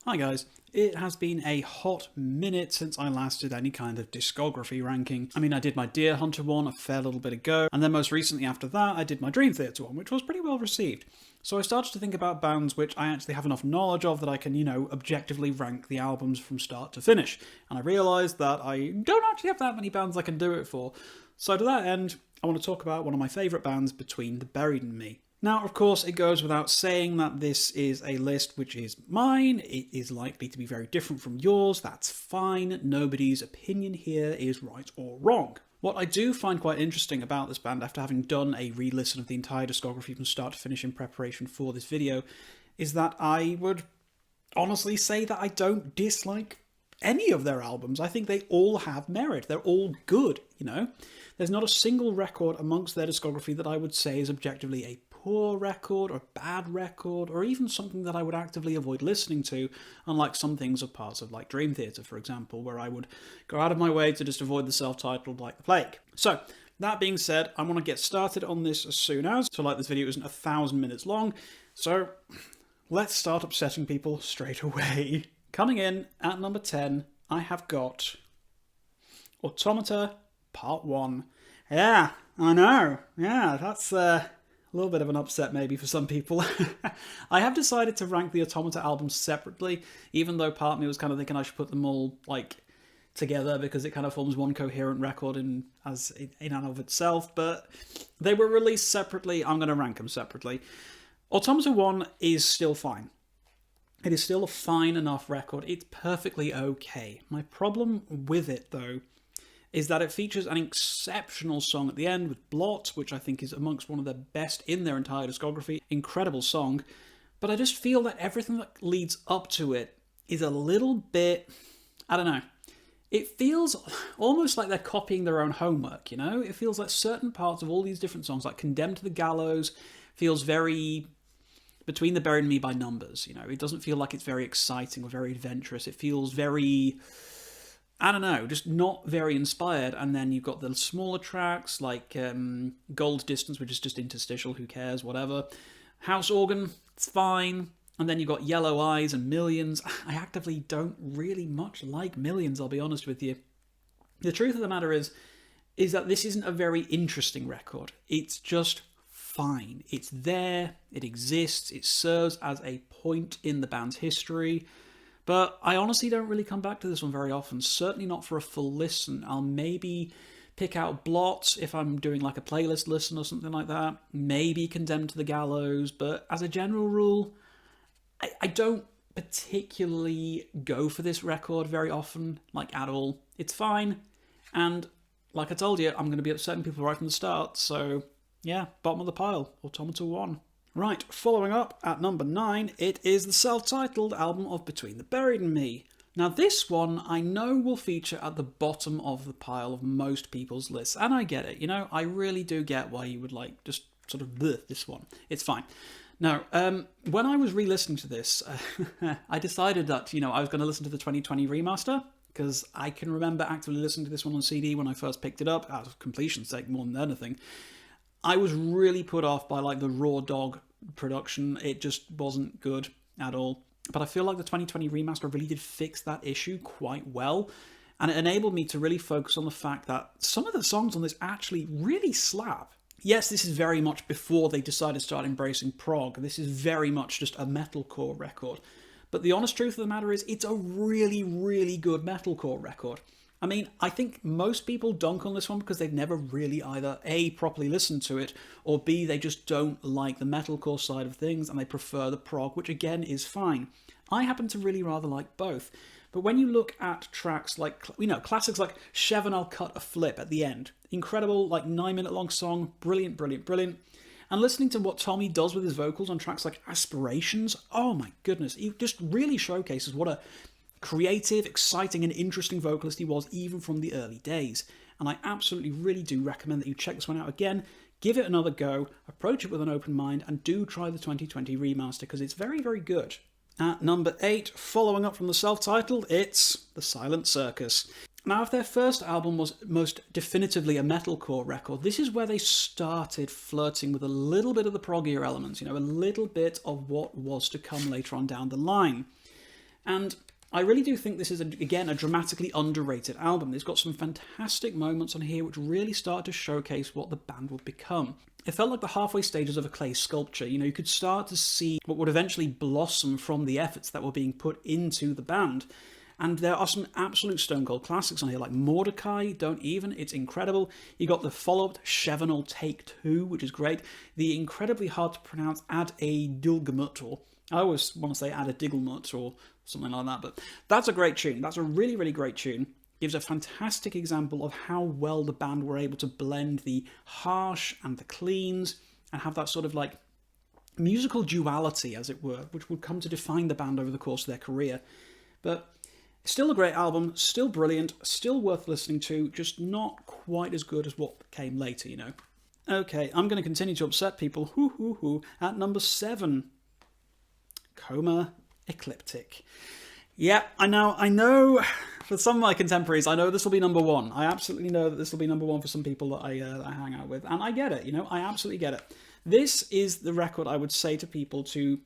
Hi guys, it has been a hot minute since I last did any kind of discography ranking. I mean, I did my Deer Hunter one a fair little bit ago, and then most recently after that I did my Dream Theater one, which was pretty well received. So I started to think about bands which I actually have enough knowledge of that I can, objectively rank the albums from start to finish. And I realised that I don't actually have that many bands I can do it for. So to that end, I want to talk about one of my favourite bands, Between the Buried and Me. Now, of course, it goes without saying that this is a list which is mine. It is likely to be very different from yours. That's fine. Nobody's opinion here is right or wrong. What I do find quite interesting about this band, after having done a re-listen of the entire discography from start to finish in preparation for this video, is that I would honestly say that I don't dislike any of their albums. I think they all have merit. They're all good, There's not a single record amongst their discography that I would say is objectively a poor record or bad record or even something that I would actively avoid listening to, unlike some things of parts of like Dream Theater, for example, where I would go out of my way to just avoid the self-titled like the plague. So, that being said, I want to get started on this as soon as, so like this video isn't 1,000 minutes long, so let's start upsetting people straight away. Coming in at number 10, I have got Automata Part 1. Yeah, I know. Yeah, that's a little bit of an upset maybe for some people. I have decided to rank the Automata albums separately, even though part of me was kind of thinking I should put them all together because it kind of forms one coherent record in and of itself, but they were released separately. I'm going to rank them separately. Automata 1 is still fine. It is still a fine enough record. It's perfectly okay. My problem with it, though, is that it features an exceptional song at the end with Blot, which I think is amongst one of the best in their entire discography. Incredible song. But I just feel that everything that leads up to it is a little bit, I don't know. It feels almost like they're copying their own homework, It feels like certain parts of all these different songs, like Condemned to the Gallows, feels very Between the Buried and Me by numbers, It doesn't feel like it's very exciting or very adventurous. It feels very, I don't know, just not very inspired. And then you've got the smaller tracks like Gold Distance, which is just interstitial, who cares, whatever. House Organ, it's fine. And then you've got Yellow Eyes and Millions. I actively don't really much like Millions, I'll be honest with you. The truth of the matter is that this isn't a very interesting record. It's just fine. It's there, it exists, it serves as a point in the band's history. But I honestly don't really come back to this one very often, certainly not for a full listen. I'll maybe pick out Blot if I'm doing like a playlist listen or something like that, maybe Condemned to the Gallows, but as a general rule, I don't particularly go for this record very often, at all. It's fine, and like I told you, I'm going to be upsetting people right from the start, so yeah, bottom of the pile, Automata 1. Right, following up at number 9, it is the self-titled album of Between the Buried and Me. Now this one I know will feature at the bottom of the pile of most people's lists, and I get it, I really do get why you would just sort of this one. It's fine. Now, when I was re-listening to this, I decided that, I was going to listen to the 2020 remaster, because I can remember actively listening to this one on CD when I first picked it up, out of completion's sake more than anything. I was really put off by the raw dog production. It just wasn't good at all. But I feel like the 2020 remaster really did fix that issue quite well. And it enabled me to really focus on the fact that some of the songs on this actually really slap. Yes, this is very much before they decided to start embracing prog. This is very much just a metalcore record. But the honest truth of the matter is, it's a really, really good metalcore record. I mean, I think most people dunk on this one because they've never really either A, properly listened to it, or B, they just don't like the metalcore side of things and they prefer the prog, which again is fine. I happen to really rather like both. But when you look at tracks like, classics like Chevron, I'll Cut a Flip at the end, incredible, 9-minute long song, brilliant, brilliant, brilliant. And listening to what Tommy does with his vocals on tracks like Aspirations, oh my goodness, he just really showcases what a creative, exciting, and interesting vocalist he was even from the early days. And I absolutely really do recommend that you check this one out again, give it another go, approach it with an open mind, and do try the 2020 remaster because it's very, very good. At number 8, following up from the self-titled, it's The Silent Circus. Now, if their first album was most definitively a metalcore record, this is where they started flirting with a little bit of the proggier elements, a little bit of what was to come later on down the line. And I really do think this is, again, a dramatically underrated album. It's got some fantastic moments on here which really start to showcase what the band would become. It felt like the halfway stages of a clay sculpture. You know, you could start to see what would eventually blossom from the efforts that were being put into the band. And there are some absolute stone cold classics on here, like Mordecai, Don't Even, it's incredible. You got the follow-up Chevenol Take 2, which is great. The incredibly hard to pronounce Ad a Dilgemut, or I always want to say Ad a Digglemut, or something like that, but that's a great tune. That's a really, really great tune. Gives a fantastic example of how well the band were able to blend the harsh and the cleans, and have that sort of like musical duality, as it were, which would come to define the band over the course of their career. But still a great album, still brilliant, still worth listening to, just not quite as good as what came later, you know. Okay, I'm going to continue to upset people. At number 7, Coma, Ecliptic. Yeah, I know, for some of my contemporaries, I know this will be number 1. I absolutely know that this will be number 1 for some people that I hang out with, and I get it, you know, I absolutely get it. This is the record I would say to people to,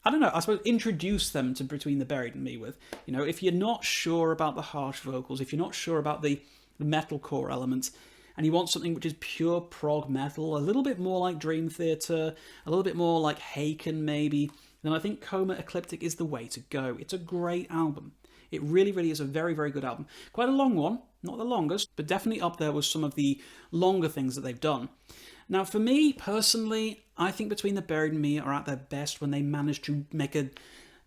I don't know, I suppose introduce them to Between the Buried and Me with. You know, if you're not sure about the harsh vocals, if you're not sure about the metalcore elements, and you want something which is pure prog metal, a little bit more like Dream Theater, a little bit more like Haken maybe, then I think Coma Ecliptic is the way to go. It's a great album. It really, really is a very, very good album. Quite a long one, not the longest, but definitely up there with some of the longer things that they've done. Now, for me, personally, I think Between the Buried and Me are at their best when they manage to make a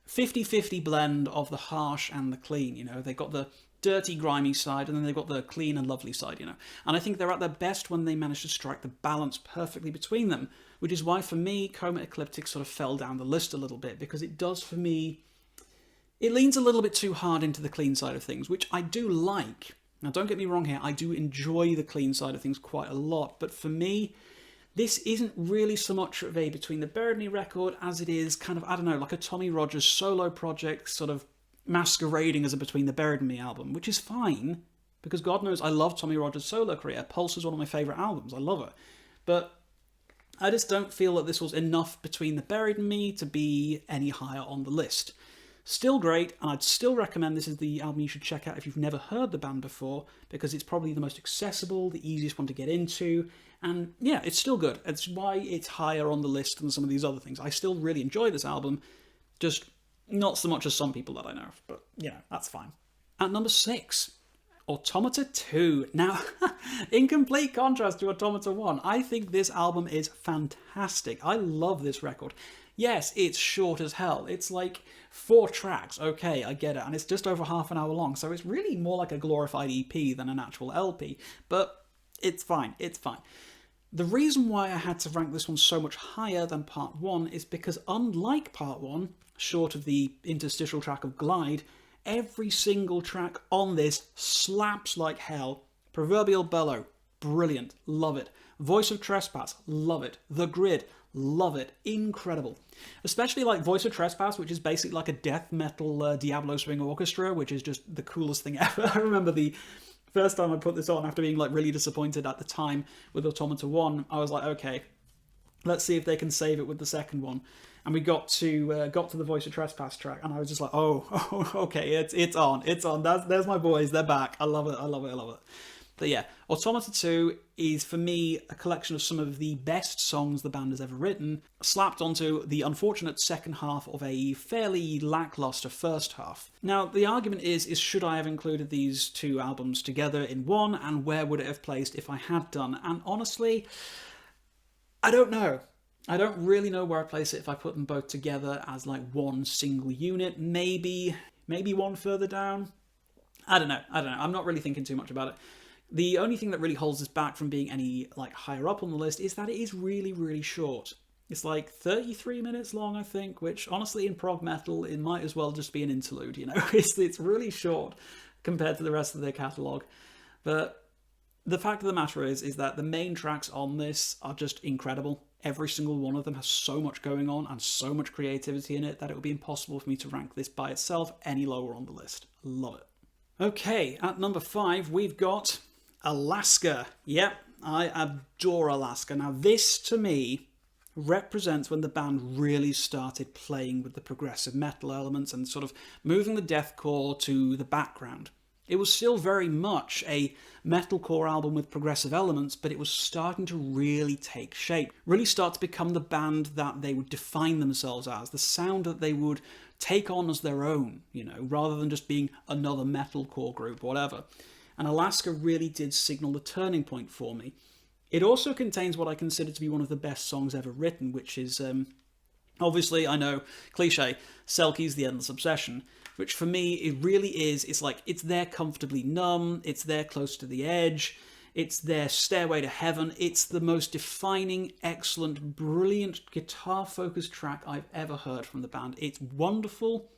50-50 blend of the harsh and the clean, you know. They've got the dirty, grimy side, and then they've got the clean and lovely side, you know. And I think they're at their best when they manage to strike the balance perfectly between them, which is why, for me, Coma Ecliptic sort of fell down the list a little bit, because it does, for me, it leans a little bit too hard into the clean side of things, which I do like. Now, don't get me wrong here, I do enjoy the clean side of things quite a lot, but for me, this isn't really so much of a Between the Buried and Me record as it is kind of, I don't know, like a Tommy Rogers solo project sort of masquerading as a Between the Buried and Me album, which is fine, because God knows I love Tommy Rogers' solo career. Pulse is one of my favourite albums, I love it. But I just don't feel that this was enough Between the Buried and Me to be any higher on the list. Still great, and I'd still recommend this is the album you should check out if you've never heard the band before, because it's probably the most accessible, the easiest one to get into, and yeah, it's still good. It's why it's higher on the list than some of these other things. I still really enjoy this album, just not so much as some people that I know of, but you know, that's fine. At number 6, Automata 2. Now, in complete contrast to Automata 1, I think this album is fantastic. I love this record. Yes, it's short as hell. It's like 4 tracks, okay, I get it, and it's just over half an hour long, so it's really more like a glorified EP than an actual LP, but it's fine, it's fine. The reason why I had to rank this one so much higher than Part 1 is because, unlike Part 1, short of the interstitial track of Glide, every single track on this slaps like hell. Proverbial Bellow, brilliant, love it. Voice of Trespass, love it. The Grid, love it, incredible. Especially like Voice of Trespass, which is basically like a death metal Diablo Swing Orchestra, which is just the coolest thing ever. I remember the first time I put this on, after being like really disappointed at the time with Automata 1, I was like, okay, let's see if they can save it with the second one. And we got to the Voice of Trespass track, and I was just like, oh, okay, it's on. There's my boys, they're back. I love it. But yeah, Automata 2 is, for me, a collection of some of the best songs the band has ever written, slapped onto the unfortunate second half of a fairly lackluster first half. Now, the argument is should I have included these 2 albums together in one, and where would it have placed if I had done? And honestly, I don't know. I don't really know where I place it if I put them both together as like one single unit. Maybe one further down. I don't know. I'm not really thinking too much about it. The only thing that really holds this back from being any like higher up on the list is that it is really, really short. It's like 33 minutes long, I think, which honestly in prog metal, it might as well just be an interlude, you know? It's really short compared to the rest of their catalogue. But the fact of the matter is that the main tracks on this are just incredible. Every single one of them has so much going on and so much creativity in it that it would be impossible for me to rank this by itself any lower on the list. Love it. Okay, at number 5, we've got Alaska. Yep, I adore Alaska. Now this, to me, represents when the band really started playing with the progressive metal elements and sort of moving the deathcore to the background. It was still very much a metalcore album with progressive elements, but it was starting to really take shape, really start to become the band that they would define themselves as, the sound that they would take on as their own, you know, rather than just being another metalcore group or whatever. And Alaska really did signal the turning point for me. It also contains what I consider to be one of the best songs ever written, which is, obviously, I know, cliche, Selkie's The Endless Obsession, which for me, it really is, it's like, it's there comfortably numb, it's there close to the edge, it's their Stairway to Heaven, it's the most defining, excellent, brilliant guitar-focused track I've ever heard from the band. It's wonderful.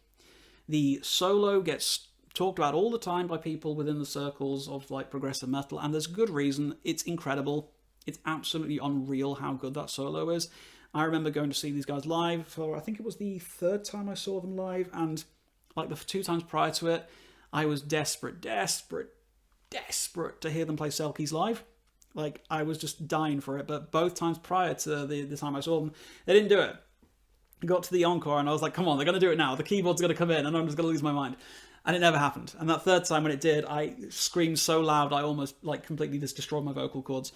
The solo gets talked about all the time by people within the circles of like progressive metal, and there's good reason. It's incredible. It's absolutely unreal how good that solo is. I remember going to see these guys live for, I think it was the third time I saw them live, and like the 2 times prior to it, I was desperate to hear them play Selkies live. Like, I was just dying for it, but both times prior to the time I saw them, they didn't do it. I got to the encore and I was like, come on, they're going to do it now. The keyboard's going to come in and I'm just going to lose my mind. And it never happened. And that third time when it did, I screamed so loud I almost like completely just destroyed my vocal cords.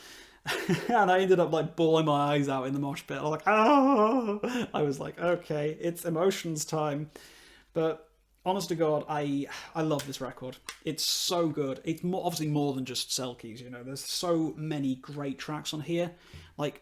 And I ended up like bawling my eyes out in the mosh pit. I was like, ah! I was like, okay, it's emotions time. But honest to God, I love this record. It's so good. It's obviously more than just Selkies, you know. There's so many great tracks on here. Like,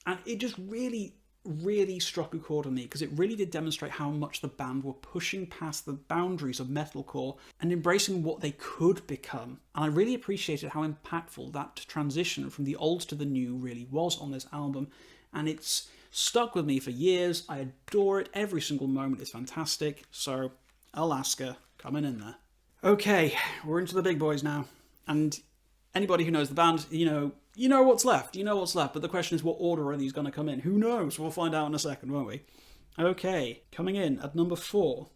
and it just really struck a chord on me because it really did demonstrate how much the band were pushing past the boundaries of metalcore and embracing what they could become. And I really appreciated how impactful that transition from the old to the new really was on this album. And it's stuck with me for years. I adore it. Every single moment is fantastic. So Alaska coming in there. Okay, we're into the big boys now. And anybody who knows the band, you know what's left. You know what's left. But the question is, what order are these going to come in? Who knows? We'll find out in a second, won't we? Okay, coming in at number 4.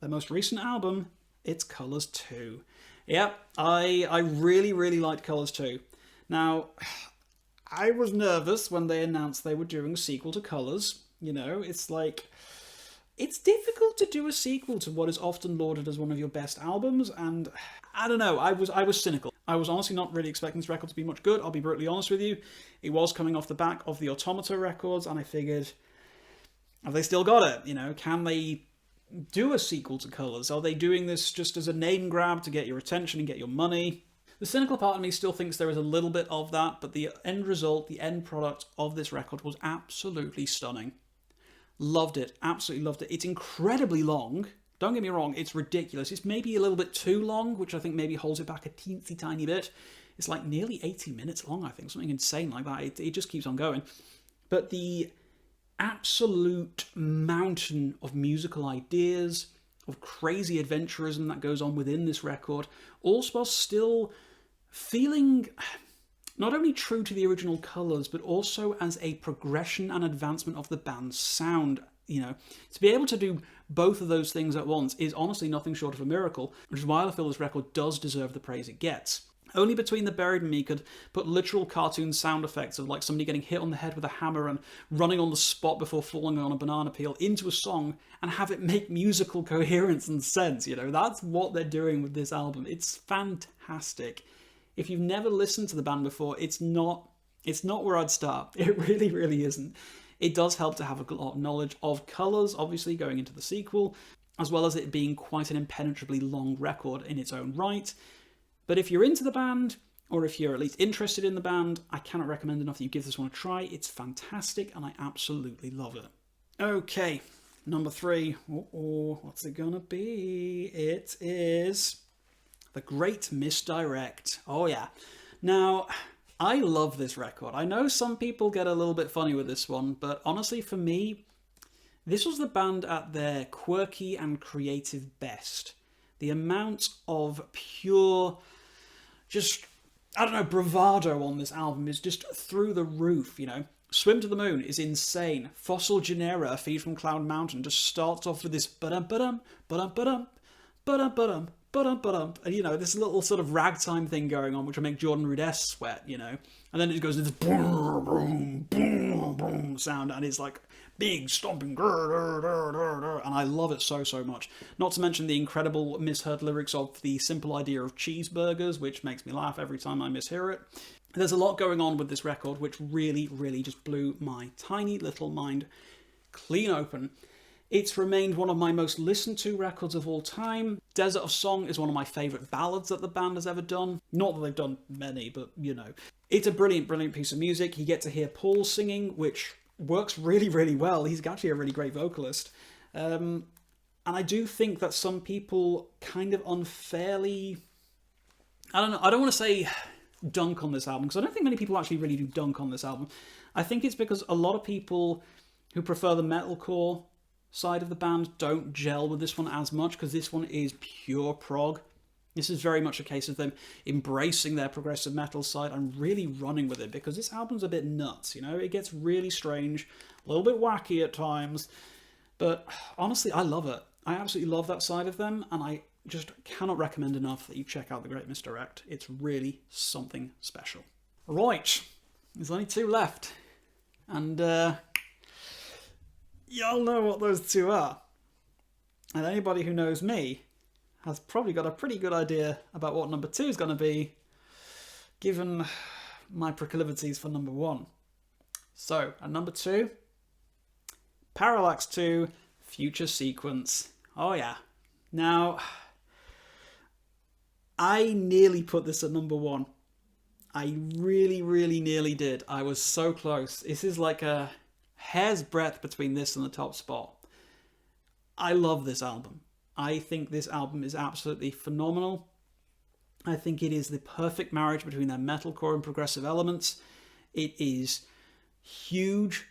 Their most recent album, it's Colours 2. Yep, I really liked Colours 2. Now, I was nervous when they announced they were doing a sequel to Colours. You know, it's like, it's difficult to do a sequel to what is often lauded as one of your best albums, and I don't know, I was cynical. I was honestly not really expecting this record to be much good, I'll be brutally honest with you. It was coming off the back of the Autometal records, and I figured, have they still got it? You know, can they do a sequel to Colours? Are they doing this just as a name grab to get your attention and get your money? The cynical part of me still thinks there is a little bit of that, but the end result, the end product of this record was absolutely stunning. Loved it. Absolutely loved it. It's incredibly long. Don't get me wrong, it's ridiculous. It's maybe a little bit too long, which I think maybe holds it back a teensy tiny bit. It's like nearly 80 minutes long, I think. Something insane like that. It just keeps on going. But the absolute mountain of musical ideas, of crazy adventurism that goes on within this record, all while still feeling not only true to the original colours, but also as a progression and advancement of the band's sound. You know, to be able to do both of those things at once is honestly nothing short of a miracle, which is why I feel this record does deserve the praise it gets. Only Between the Buried and Me could put literal cartoon sound effects of like somebody getting hit on the head with a hammer and running on the spot before falling on a banana peel into a song and have it make musical coherence and sense. You know, that's what they're doing with this album. It's fantastic. If you've never listened to the band before, it's not where I'd start. It really isn't. It does help to have a lot of knowledge of Colours, obviously, going into the sequel, as well as it being quite an impenetrably long record in its own right. But if you're into the band, or if you're at least interested in the band, I cannot recommend enough that you give this one a try. It's fantastic, and I absolutely love it. Okay, number 3. What's it gonna be? It is The Great Misdirect. Oh yeah. Now, I love this record. I know some people get a little bit funny with this one, but honestly for me, this was the band at their quirky and creative best. The amount of pure, just, I don't know, bravado on this album is just through the roof, you know. Swim to the Moon is insane. Fossil Genera, A Feed from Cloud Mountain, just starts off with this ba-dum-ba-dum, ba-dum-ba-dum, ba-dum-ba-dum, ba-dum-ba-dum, and you know, this little sort of ragtime thing going on, which will make Jordan Rudess sweat, you know, and then it goes into this boom, boom, boom, boom, drum sound, and it's like big stomping, and I love it so much. Not to mention the incredible misheard lyrics of the simple idea of cheeseburgers, which makes me laugh every time I mishear it. There's a lot going on with this record which really just blew my tiny little mind clean open. It's remained one of my most listened to records of all time. Desert of Song is one of my favourite ballads that the band has ever done. Not that they've done many, but you know. It's a brilliant piece of music. You get to hear Paul singing, which works really well. He's actually a really great vocalist. And I do think that some people kind of unfairly... I don't know, I don't want to say dunk on this album, because I don't think many people actually really do dunk on this album. I think it's because a lot of people who prefer the metalcore side of the band don't gel with this one as much, because this one is pure prog. This is very much a case of them embracing their progressive metal side and really running with it, because this album's a bit nuts, you know? It gets really strange, a little bit wacky at times, but honestly, I love it. I absolutely love that side of them, and I just cannot recommend enough that you check out The Great Misdirect. It's really something special. Right, there's only 2 left, and y'all know what those 2 are. And anybody who knows me has probably got a pretty good idea about what number 2 is going to be, given my proclivities for number 1. So, at number 2, Parallax 2, Future Sequence. Oh yeah. Now, I nearly put this at number 1. I really nearly did. I was so close. This is like a hair's breadth between this and the top spot. I love this album. I think this album is absolutely phenomenal. I think it is the perfect marriage between their metalcore and progressive elements. It is huge,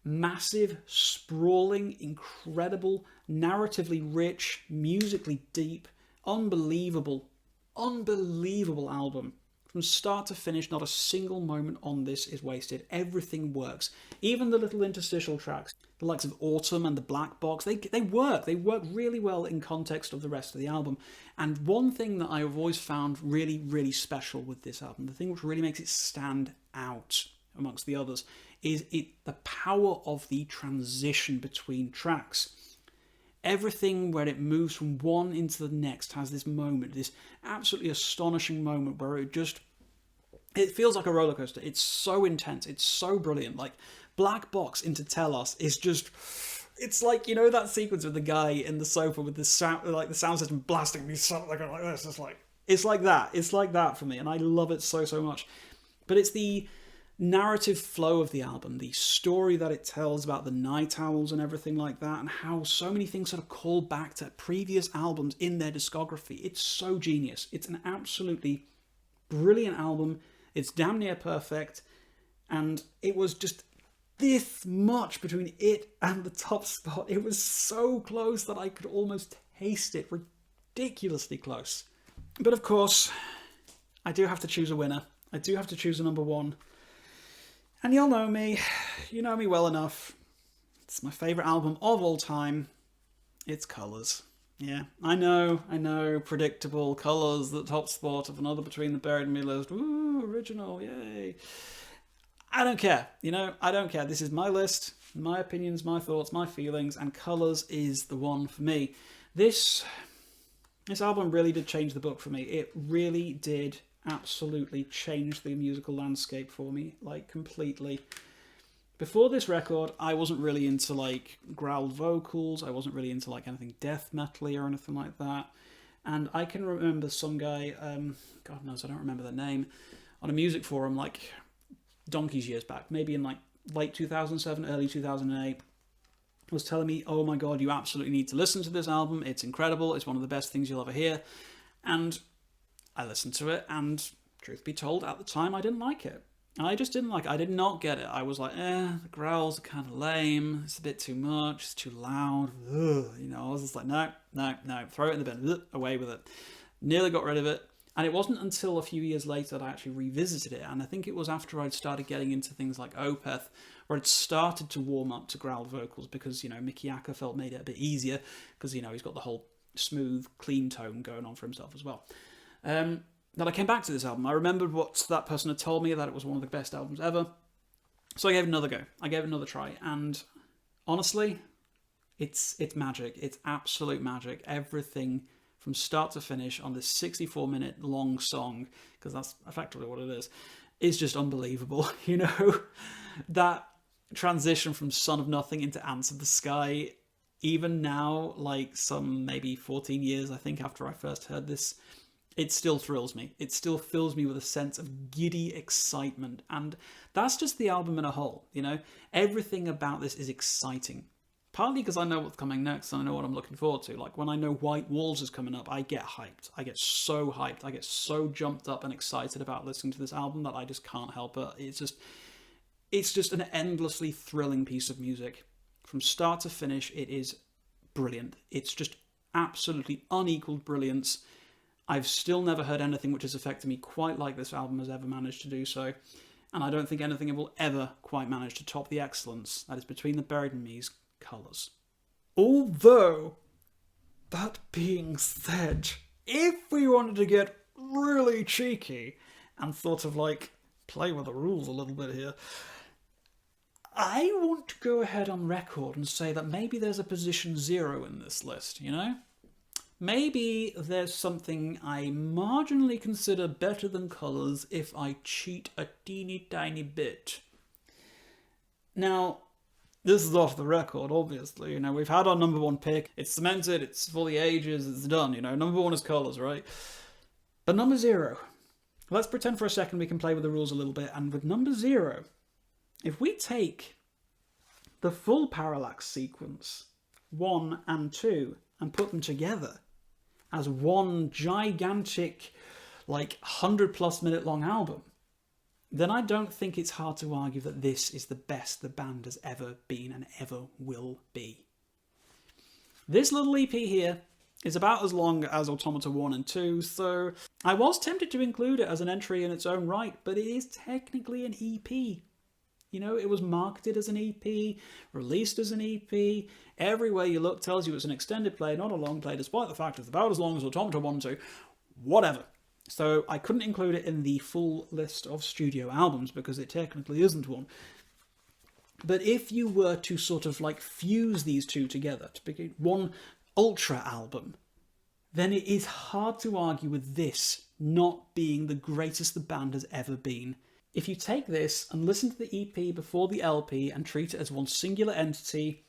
massive, sprawling, incredible, narratively rich, musically deep, unbelievable album. From start to finish, not a single moment on this is wasted. Everything works. Even the little interstitial tracks, the likes of Autumn and the Black Box, they work. They work really well in context of the rest of the album. And one thing that I have always found really special with this album, the thing which really makes it stand out amongst the others, is the power of the transition between tracks. Everything where it moves from one into the next has this moment, this absolutely astonishing moment where it feels like a roller coaster. It's so intense. It's so brilliant. Like Black Box into Tell Us is just, it's like, you know, that sequence with the guy in the sofa with the sound, like the sound system blasting me something like this. It's like that. It's like that for me. And I love it so much. But it's the narrative flow of the album, the story that it tells about the Night Owls and everything like that, and how so many things sort of call back to previous albums in their discography. It's so genius. It's an absolutely brilliant album. It's damn near perfect, and it was just this much between it and the top spot. It was so close that I could almost taste it, ridiculously close. But of course, I do have to choose a winner. I do have to choose a number 1. And you'll know me. You know me well enough. It's my favourite album of all time. It's Colours. Yeah, I know, predictable. Colours, the top spot of Another Between the Buried and Me list. Ooh, original, yay. I don't care, you know, I don't care. This is my list, my opinions, my thoughts, my feelings, and Colours is the one for me. This album really did change the book for me. It really did absolutely changed the musical landscape for me, like completely. Before this record, I wasn't really into like growled vocals. I wasn't really into like anything death metal-y or anything like that. And I can remember some guy, God knows, I don't remember their name, on a music forum like donkey's years back, maybe in like late 2007, early 2008, was telling me, oh my God, you absolutely need to listen to this album. It's incredible. It's one of the best things you'll ever hear. And I listened to it, and truth be told, at the time, I didn't like it. I just didn't like it. I did not get it. I was like, the growls are kind of lame. It's a bit too much. It's too loud. Ugh. You know, I was just like, no. Throw it in the bin. Ugh, away with it. Nearly got rid of it. And it wasn't until a few years later that I actually revisited it. And I think it was after I'd started getting into things like Opeth, where it started to warm up to growled vocals because, you know, Mickey Ackerfeld made it a bit easier because, you know, he's got the whole smooth, clean tone going on for himself as well. That I came back to this album. I remembered what that person had told me, that it was one of the best albums ever. So I gave it another go. I gave it another try, and honestly, it's magic. It's absolute magic. Everything from start to finish on this 64-minute long song, because that's effectively what it is just unbelievable. You know, that transition from Son of Nothing into Answer the Sky, even now, like some maybe 14 years, I think, after I first heard this, it still thrills me. It still fills me with a sense of giddy excitement. And that's just the album in a whole, you know? Everything about this is exciting. Partly because I know what's coming next and I know what I'm looking forward to. Like, when I know White Walls is coming up, I get hyped. I get so hyped. I get so jumped up and excited about listening to this album that I just can't help it. It's just an endlessly thrilling piece of music. From start to finish, it is brilliant. It's just absolutely unequaled brilliance. I've still never heard anything which has affected me quite like this album has ever managed to do so, and I don't think anything will ever quite manage to top the excellence that is Between the Buried and Me's colours. Although, that being said, if we wanted to get really cheeky and sort of like play with the rules a little bit here, I want to go ahead on record and say that maybe there's a position 0 in this list, you know? Maybe there's something I marginally consider better than colours if I cheat a teeny tiny bit. Now, this is off the record, obviously. You know, we've had our number 1 pick. It's cemented, it's for the ages, it's done, you know. Number 1 is colours, right? But number 0. Let's pretend for a second we can play with the rules a little bit. And with number 0, if we take the full Parallax sequence, 1 and 2, and put them together as one gigantic, like 100+ minute long album, then I don't think it's hard to argue that this is the best the band has ever been and ever will be. This little EP here is about as long as Automata 1 and 2, so I was tempted to include it as an entry in its own right, but it is technically an EP. You know, it was marketed as an EP, released as an EP. Everywhere you look tells you it's an extended play, not a long play, despite the fact it's about as long as Automata 1 and 2. Whatever. So I couldn't include it in the full list of studio albums because it technically isn't one. But if you were to sort of like fuse these two together to begin one ultra album, then it is hard to argue with this not being the greatest the band has ever been. If you take this and listen to the EP before the LP and treat it as one singular entity,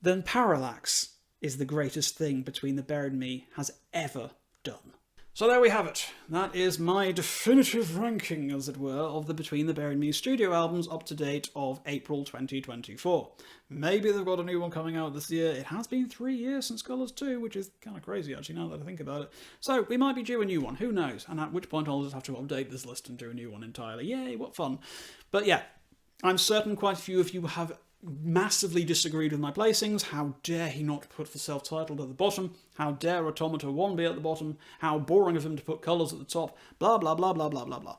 then Parallax is the greatest thing Between the Buried and Me has ever done. So there we have it. That is my definitive ranking, as it were, of the Between the Buried and Me studio albums up to date of April 2024. Maybe they've got a new one coming out this year. It has been 3 years since Colours 2, which is kind of crazy, actually, now that I think about it. So we might be due a new one, who knows? And at which point I'll just have to update this list and do a new one entirely. Yay, what fun. But yeah, I'm certain quite a few of you have massively disagreed with my placings. How dare he not put the self-titled at the bottom? How dare Automata 1 be at the bottom? How boring of him to put Colours at the top? Blah, blah, blah, blah, blah, blah, blah.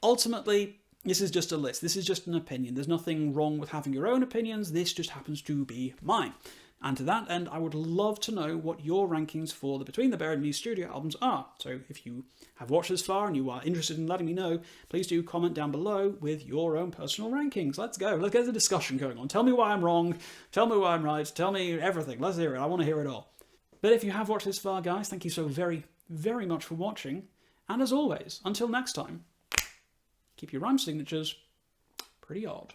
Ultimately, this is just a list. This is just an opinion. There's nothing wrong with having your own opinions. This just happens to be mine. And to that end, I would love to know what your rankings for the Between the Buried and Me studio albums are. So if you have watched this far and you are interested in letting me know, please do comment down below with your own personal rankings. Let's go. Let's get the discussion going on. Tell me why I'm wrong. Tell me why I'm right. Tell me everything. Let's hear it. I want to hear it all. But if you have watched this far, guys, thank you so very, very much for watching. And as always, until next time, keep your rhyme signatures pretty odd.